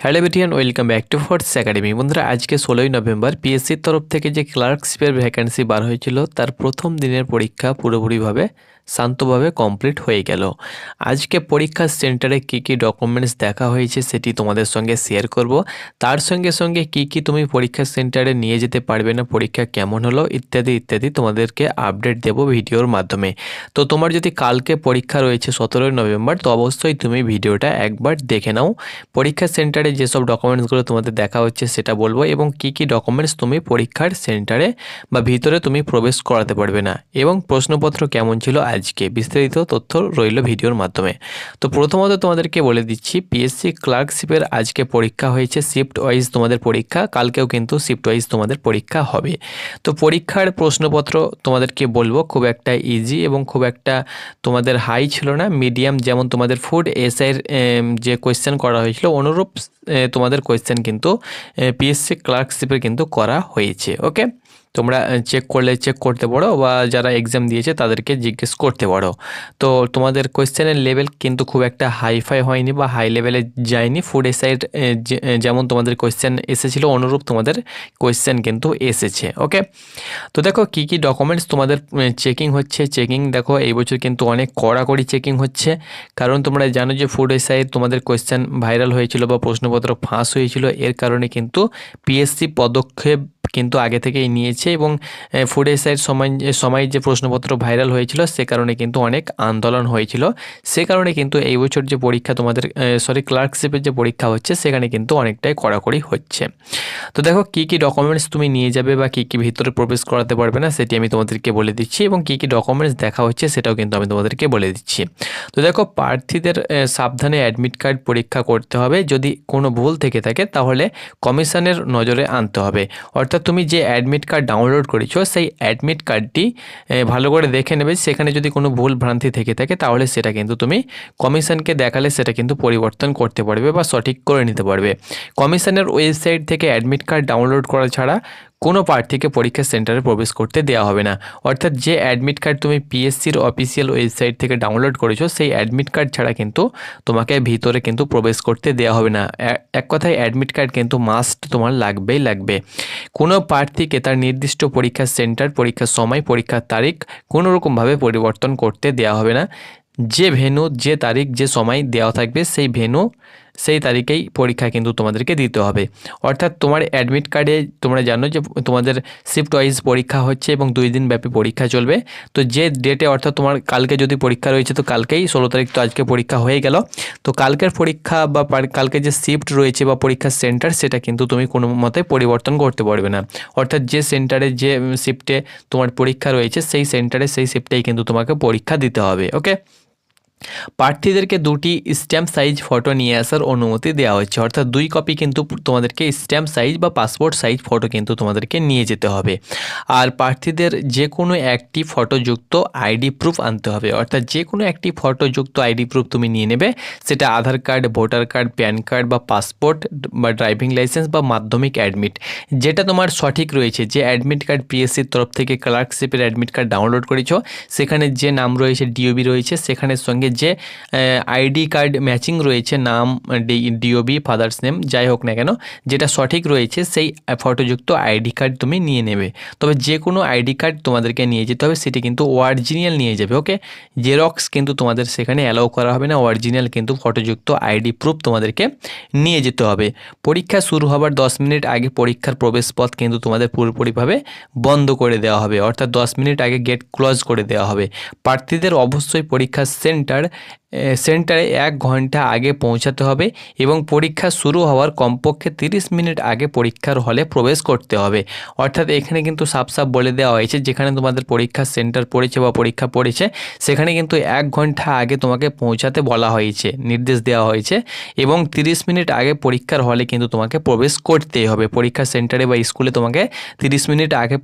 Hello everyone, welcome back to force academy. বন্ধুরা, আজকে 16ই November পিএসসির তরফ থেকে যে ক্লার্কশিপের ভ্যাকেন্সি বার হয়েছিল তার প্রথম দিনের পরীক্ষা পুরোপুরিভাবে শান্তভাবে কমপ্লিট হয়ে গেল। আজকে পরীক্ষার সেন্টারে কী কী ডকুমেন্টস দেখা হয়েছে সেটি তোমাদের সঙ্গে শেয়ার করব। তার সঙ্গে সঙ্গে কী কী তুমি পরীক্ষার সেন্টারে নিয়ে যেতে পারবে না, পরীক্ষা কেমন হলো ইত্যাদি ইত্যাদি তোমাদেরকে আপডেট দেব ভিডিওর মাধ্যমে। তো তোমার যদি কালকে পরীক্ষা রয়েছে 17ই নভেম্বর, তো অবশ্যই তুমি ভিডিওটা একবার দেখে নাও। পরীক্ষার সেন্টারে যেসব ডকুমেন্টসগুলো তোমাদের দেখা হচ্ছে সেটা বলবো, এবং কি কি ডকুমেন্টস তুমি পরীক্ষার সেন্টারে বা ভিতরে তুমি প্রবেশ করাতে পারবে না, এবং প্রশ্নপত্র কেমন ছিল আজকে বিস্তারিত তথ্য রইল ভিডিওর মাধ্যমে। তো প্রথমত তোমাদেরকে বলে দিচ্ছি, পিএসসি ক্লার্কশিপের আজকে পরীক্ষা হয়েছে শিফট ওয়াইজ তোমাদের পরীক্ষা, কালকেও কিন্তু শিফট ওয়াইজ তোমাদের পরীক্ষা হবে। তো পরীক্ষার প্রশ্নপত্র তোমাদেরকে বলবো খুব একটা ইজি এবং খুব একটা তোমাদের হাই ছিল না, মিডিয়াম। যেমন তোমাদের ফুড এসআইয়ের যে কোয়েশ্চেন করা হয়েছিল অনুরূপ তোমাদের কোয়েশ্চেন কিন্তু পিএসসি ক্লার্কশিপের কিন্তু করা হয়েছে। ওকে, তোমরা চেক করতে পারো, বা যারা এক্সাম দিয়েছে তাদেরকে জিজ্ঞেস করতে পারো। তো তোমাদের কোয়েশ্চেনের লেভেল কিন্তু খুব একটা হাইফাই হয়নি বা হাই লেভেলে যায়নি। ফুড এসআইয়ের যেমন তোমাদের কোয়েশ্চেন এসেছিলো অনুরূপ তোমাদের কোয়েশ্চেন কিন্তু এসেছে। ওকে, তো দেখো কি কি ডকুমেন্টস তোমাদের চেকিং হচ্ছে। চেকিং দেখো এই বছর কিন্তু অনেক কড়াকড়ি চেকিং হচ্ছে, কারণ তোমরা জানো যে ফুড এসআই তোমাদের কোয়েশ্চেন ভাইরাল হয়েছিল বা প্রশ্নপত্র ফাঁস হয়েছিল। এর কারণে কিন্তু পিএসসি পদক্ষেপ কিন্তু আগে থেকেই নিয়েছে, এবং ফুড এসআইয়ের সময় যে প্রশ্নপত্র ভাইরাল হয়েছিল সে কারণে কিন্তু অনেক আন্দোলন হয়েছিল। সে কারণে কিন্তু এই বছর যে পরীক্ষা তোমাদের ক্লার্কশিপের যে পরীক্ষা হচ্ছে সেখানে কিন্তু অনেকটাই কড়াকড়ি হচ্ছে। তো দেখো কি কি ডকুমেন্টস তুমি নিয়ে যাবে বা কি কি ভিতরে প্রবেশ করাতে পারবে না সেটি আমি তোমাদেরকে বলে দিচ্ছি, এবং কি কি ডকুমেন্টস দেখা হচ্ছে সেটাও কিন্তু আমি তোমাদেরকে বলে দিচ্ছি। তো দেখো, প্রার্থীদের সাবধানে অ্যাডমিট কার্ড পরীক্ষা করতে হবে। যদি কোনো ভুল থেকে থাকে তাহলে কমিশনের নজরে আনতে হবে। অর্থাৎ তুমি যে অ্যাডমিট কার্ড ডাউনলোড করেছো সেই অ্যাডমিট কার্ডটি ভালো করে দেখে নেবে। সেখানে যদি কোনো ভুল ভ্রান্তি থেকে থাকে তাহলে সেটা কিন্তু তুমি কমিশনকে দেখালে সেটা কিন্তু পরিবর্তন করতে পারবে বা সঠিক করে নিতে পারবে। কমিশনের ওয়েবসাইট থেকে অ্যাডমিট কার্ড ডাউনলোড করা ছাড়া কোনো প্রার্থীকে পরীক্ষা সেন্টারে প্রবেশ করতে দেওয়া হবে না। অর্থাৎ যে অ্যাডমিট কার্ড তুমি পিএসসির অফিসিয়াল ওয়েবসাইট থেকে ডাউনলোড করেছো সেই অ্যাডমিট কার্ড ছাড়া কিন্তু তোমাকে ভিতরে কিন্তু প্রবেশ করতে দেওয়া হবে না। এক কথায় অ্যাডমিট কার্ড কিন্তু মাস্ট তোমার লাগবেই লাগবে। কোনো প্রার্থীকে তার নির্দিষ্ট পরীক্ষার সেন্টার, পরীক্ষার সময়, পরীক্ষার তারিখ কোনোরকমভাবে পরিবর্তন করতে দেওয়া হবে না। যে ভেন্যু, যে তারিখ, যে সময় দেওয়া থাকবে সেই ভেন্যু সেই তারিখেই পরীক্ষা কিন্তু তোমাদেরকে দিতে হবে। অর্থাৎ তোমার অ্যাডমিট কার্ডে তোমরা জানো যে তোমাদের শিফট ওয়াইজ পরীক্ষা হচ্ছে এবং 2 দিন ব্যাপী পরীক্ষা চলবে। তো যে ডেটে, অর্থাৎ তোমার কালকে যদি পরীক্ষা রয়েছে তো কালকেই 16 তারিখ, তো আজকে পরীক্ষা হয়ে গেল। তো কালকের পরীক্ষা বা কালকে যে শিফট রয়েছে বা পরীক্ষার সেন্টার সেটা কিন্তু তুমি কোনো মতে পরিবর্তন করতে পারবে না। অর্থাৎ যে সেন্টারে যে শিফটে তোমার পরীক্ষা রয়েছে সেই সেন্টারে সেই শিফটেই কিন্তু তোমাকে পরীক্ষা দিতে হবে। ওকে, প্রার্থীদেরকে 2টি স্ট্যাম্প সাইজ ফটো নিয়ে আসার অনুমতি দেওয়া হচ্ছে। অর্থাৎ 2 কপি কিন্তু তোমাদেরকে স্ট্যাম্প সাইজ বা পাসপোর্ট সাইজ ফটো কিন্তু তোমাদেরকে নিয়ে যেতে হবে। আর প্রার্থীদের যে কোনো একটি ফটোযুক্ত আইডি প্রুফ আনতে হবে। অর্থাৎ যে কোনো একটি ফটোযুক্ত আইডি প্রুফ তুমি নিয়ে নেবে। সেটা Aadhaar card, voter card, PAN card বা পাসপোর্ট বা ড্রাইভিং লাইসেন্স বা মাধ্যমিক অ্যাডমিট, যেটা তোমার সঠিক রয়েছে। যে অ্যাডমিট কার্ড পিএসসির তরফ থেকে ক্লার্কশিপের অ্যাডমিট কার্ড ডাউনলোড করেছো সেখানে যে নাম রয়েছে ডিওবি রয়েছে, সেখানের সঙ্গে যে আইডি কার্ড ম্যাচিং রয়েছে, নাম, ডিওবি, ফাদার্স নেম, যাই হোক না কেন যেটা সঠিক রয়েছে সেই ফটোযুক্ত আইডি কার্ড তুমি নিয়ে নেবে। তবে যে কোনো আইডি কার্ড তোমাদেরকে নিয়ে যেতে হবে, সেটি কিন্তু অরিজিনাল নিয়ে যাবে। ওকে, জেরক্স কিন্তু তোমাদের সেখানে অ্যালাউ করা হবে না। অরিজিনাল কিন্তু ফটোযুক্ত আইডি প্রুফ তোমাদেরকে নিয়ে যেতে হবে। পরীক্ষা শুরু হবার 10 মিনিট আগে পরীক্ষার প্রবেশপথ কিন্তু তোমাদের পুরোপুরিভাবে বন্ধ করে দেওয়া হবে। অর্থাৎ 10 মিনিট আগে গেট ক্লোজ করে দেওয়া হবে। প্রার্থীদের অবশ্যই পরীক্ষার সেন্টারে 1 ঘন্টা আগে পৌঁছাতে হবে, এবং পরীক্ষা শুরু হওয়ার কমপক্ষে 30 মিনিট আগে পরীক্ষার হলে প্রবেশ করতে হবে। অর্থাৎ এখানে কিন্তু সাফ বলে দেওয়া হয়েছে, যেখানে তোমাদের পরীক্ষার সেন্টার পড়েছে বা পরীক্ষা পড়েছে সেখানে কিন্তু 1 ঘন্টা আগে তোমাকে পৌঁছাতে বলা হয়েছে, নির্দেশ দেওয়া হয়েছে, এবং 30 মিনিট আগে পরীক্ষার হলে কিন্তু তোমাকে প্রবেশ করতেই হবে। পরীক্ষা সেন্টারে বা স্কুলে তোমাকে 30 মিনিট আগে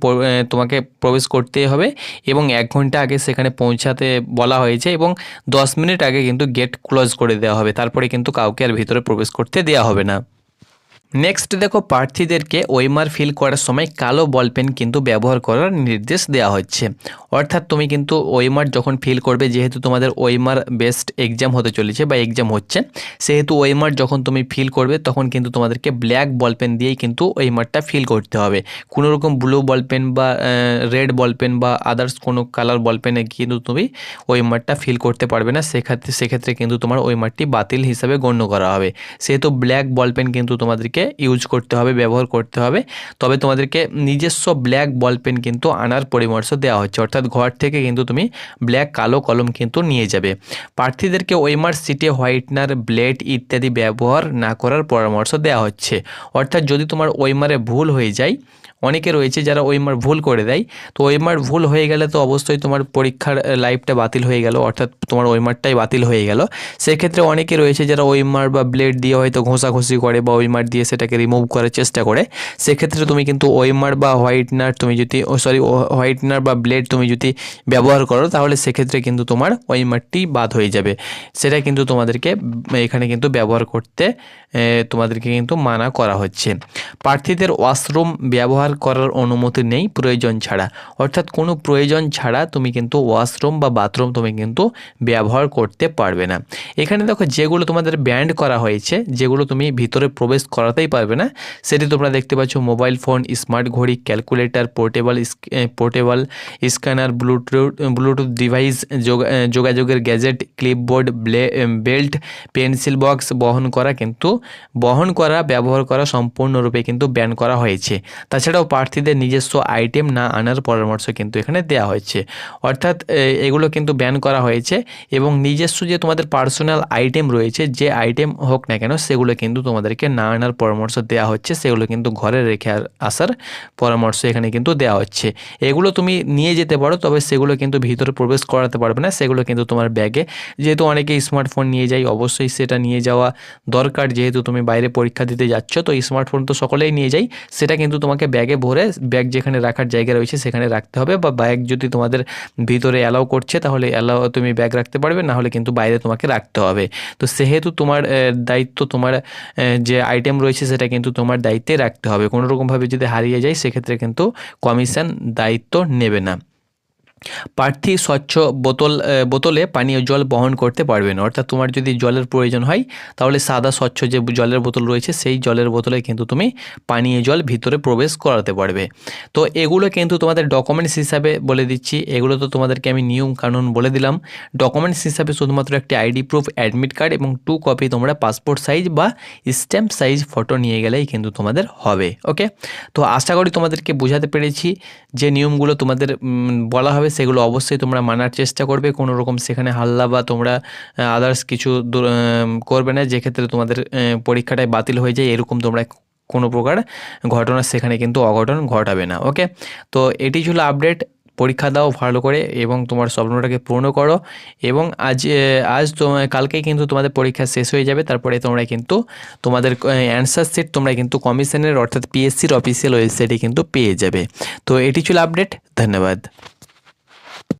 তোমাকে প্রবেশ করতেই হবে, এবং 1 ঘন্টা আগে সেখানে পৌঁছাতে বলা হয়েছে, এবং 10 মিনিট আগে কিন্তু গেট ক্লোজ করে দেওয়া হবে। তারপরে কিন্তু কাউকে আর ভিতরে প্রবেশ করতে দেওয়া হবে না। নেক্সট দেখো, প্রার্থীদেরকে ওএমআর ফিল করার সময় কালো বলপেন কিন্তু ব্যবহার করার নির্দেশ দেওয়া হচ্ছে। অর্থাৎ তুমি কিন্তু ওএমআর যখন ফিল করবে, যেহেতু তোমাদের ওএমআর বেসড এক্সাম হতে চলেছে বা এক্সাম হচ্ছে, সেহেতু ওএমআর যখন তুমি ফিল করবে তখন কিন্তু তোমাদেরকে ব্ল্যাক বলপেন দিয়েই কিন্তু ওএমআরটা ফিল করতে হবে। কোনো রকম ব্লু বলপেন বা রেড বলপেন বা আদার্স কোনো কালার বলপেনে কিন্তু তুমি ওএমআরটা ফিল করতে পারবে না। সেক্ষেত্রে কিন্তু তোমার ওএমআরটি বাতিল হিসাবে গণ্য করা হবে। সেহেতু ব্ল্যাক বলপেন কিন্তু তোমাদেরকে ইউজ করতে হবে, ব্যবহার করতে হবে। তবে তোমাদেরকে নিজস্ব ব্ল্যাক বলপেন কিন্তু আনার পরামর্শ দেওয়া হচ্ছে। অর্থাৎ ঘর থেকে কিন্তু তুমি কালো কলম কিন্তু নিয়ে যাবে। প্রার্থীদেরকে ওএমআর শিটে হোয়াইটনার, ব্লেড ইত্যাদি ব্যবহার না করার পরামর্শ দেওয়া হচ্ছে। অর্থাৎ যদি তোমার ওএমআরে ভুল হয়ে যায়, অনেকে রয়েছে যারা ওএমআর ভুল করে দেয়, তো ওএমআর ভুল হয়ে গেলে তো অবশ্যই তোমার পরীক্ষার লাইফটা বাতিল হয়ে গেল, অর্থাৎ তোমার ওএমআরটাই বাতিল হয়ে গেল। সেক্ষেত্রে অনেকে রয়েছে যারা ওএমআর বা ব্লেড দিয়ে হয়তো ঘষাঘষি করে বা ওএমআর দিয়ে সেটাকে রিমুভ করার চেষ্টা করে। সেক্ষেত্রে তুমি কিন্তু ওএমআর বা হোয়াইটনার তুমি যদি হোয়াইটনার বা ব্লেড তুমি যদি ব্যবহার করো, তাহলে সেক্ষেত্রে কিন্তু তোমার ওএমআরটি বাদ হয়ে যাবে। সেটা কিন্তু তোমাদেরকে এখানে কিন্তু ব্যবহার করতে তোমাদেরকে কিন্তু মানা করা হচ্ছে। প্রার্থীদের ওয়াশরুম ব্যবহার করার অনুমতি নেই প্রয়োজন ছাড়া। অর্থাৎ কোনো প্রয়োজন ছাড়া তুমি কিন্তু ওয়াশরুম বা বাথরুম তুমি কিন্তু ব্যবহার করতে পারবে না। এখানে দেখো, যেগুলো তোমাদের ব্যান্ড করা হয়েছে, যেগুলো তুমি ভিতরে প্রবেশ করাতেই পারবে না, সেটি তোমরা দেখতে পাচ্ছ: মোবাইল ফোন, স্মার্ট ঘড়ি, calculator, portable scanner, bluetooth device, যোগাযোগের gadget, clipboard, belt, pencil box বহন করা, ব্যবহার করা সম্পূর্ণরূপে কিন্তু ব্যান করা হয়েছে। তাছাড়াও প্রার্থীদের নিজস্ব আইটেম না আনার পরামর্শ কিন্তু এখানে দেওয়া হয়েছে। অর্থাৎ এগুলো কিন্তু ব্যান করা হয়েছে, এবং নিজস্ব যে তোমাদের পার্সোনাল আইটেম রয়েছে, যে আইটেম হোক না কেন, সেগুলো কিন্তু তোমাদেরকে না আনার পরামর্শ দেওয়া হচ্ছে। সেগুলো কিন্তু ঘরে রেখে আসার পরামর্শ এখানে কিন্তু দেওয়া হচ্ছে। এগুলো তুমি নিয়ে যেতে পারো, তবে সেগুলো কিন্তু ভিতরে প্রবেশ করাতে পারবে না। সেগুলো কিন্তু তোমার ব্যাগে, যেহেতু অনেকে স্মার্টফোন নিয়ে যায়, অবশ্যই সেটা নিয়ে যাওয়া দরকার। যেহেতু তুমি বাইরে পরীক্ষা দিতে যাচ্ছ, তো স্মার্টফোন তো সকলেই নিয়ে যায়, সেটা কিন্তু তোমাকে ব্যাগে ভরে ব্যাগ যেখানে রাখার জায়গা রয়েছে সেখানে রাখতে হবে। বা ব্যাগ যদি তোমাদের ভিতরে অ্যালাউ করছে, তাহলে তুমি ব্যাগ রাখতে পারবে, না হলে কিন্তু বাইরে তোমাকে রাখতে হবে। তো সেহেতু তোমার দায়িত্ব, তোমার যে আইটেম রয়েছে সেটা কিন্তু তোমার দায়িত্বে রাখতে হবে। কোনো রকমভাবে যদি হারিয়ে যায়, সেক্ষেত্রে কিন্তু কমিশন দায়িত্ব নেবে না। প্রার্থী স্বচ্ছ বোতলে পানীয় জল বহন করতে পারবে না। অর্থাৎ তোমার যদি জলের প্রয়োজন হয়, তাহলে সাদা স্বচ্ছ যে জলের বোতল রয়েছে, সেই জলের বোতলে কিন্তু তুমি পানীয় জল ভিতরে প্রবেশ করাতে পারবে। তো এগুলো কিন্তু তোমাদের ডকুমেন্টস হিসাবে বলে দিচ্ছি। এগুলো তো তোমাদেরকে আমি নিয়ম কানুন বলে দিলাম। ডকুমেন্টস হিসাবে শুধুমাত্র একটি আইডি প্রুফ, অ্যাডমিট কার্ড এবং 2 কপি তোমরা পাসপোর্ট সাইজ বা স্ট্যাম্প সাইজ ফটো নিয়ে গেলেই কিন্তু তোমাদের হবে। ওকে, তো আশা করি তোমাদেরকে বোঝাতে পেরেছি। যে নিয়মগুলো তোমাদের বলা হবে, সেগুলো অবশ্যই তোমরা মানার চেষ্টা করবে। কোনো রকম সেখানে হাল্লা বা তোমরা আদার্স কিছু করবে না, যেক্ষেত্রে তোমাদের পরীক্ষাটাই বাতিল হয়ে যায়। এরকম তোমরা কোনো প্রকার ঘটনা সেখানে কিন্তু অঘটন ঘটাবে না। ওকে, তো এটি ছিল আপডেট। পরীক্ষা দাও ভালো করে এবং তোমার স্বপ্নটাকে পূর্ণ করো। এবং কালকেই কিন্তু তোমাদের পরীক্ষা শেষ হয়ে যাবে। তারপরে তোমরা কিন্তু তোমাদের অ্যান্সার শিট তোমরা কিন্তু কমিশনের, অর্থাৎ পিএসসির অফিসিয়াল ওয়েবসাইটে কিন্তু পেয়ে যাবে। তো এটি ছিল আপডেট। ধন্যবাদ।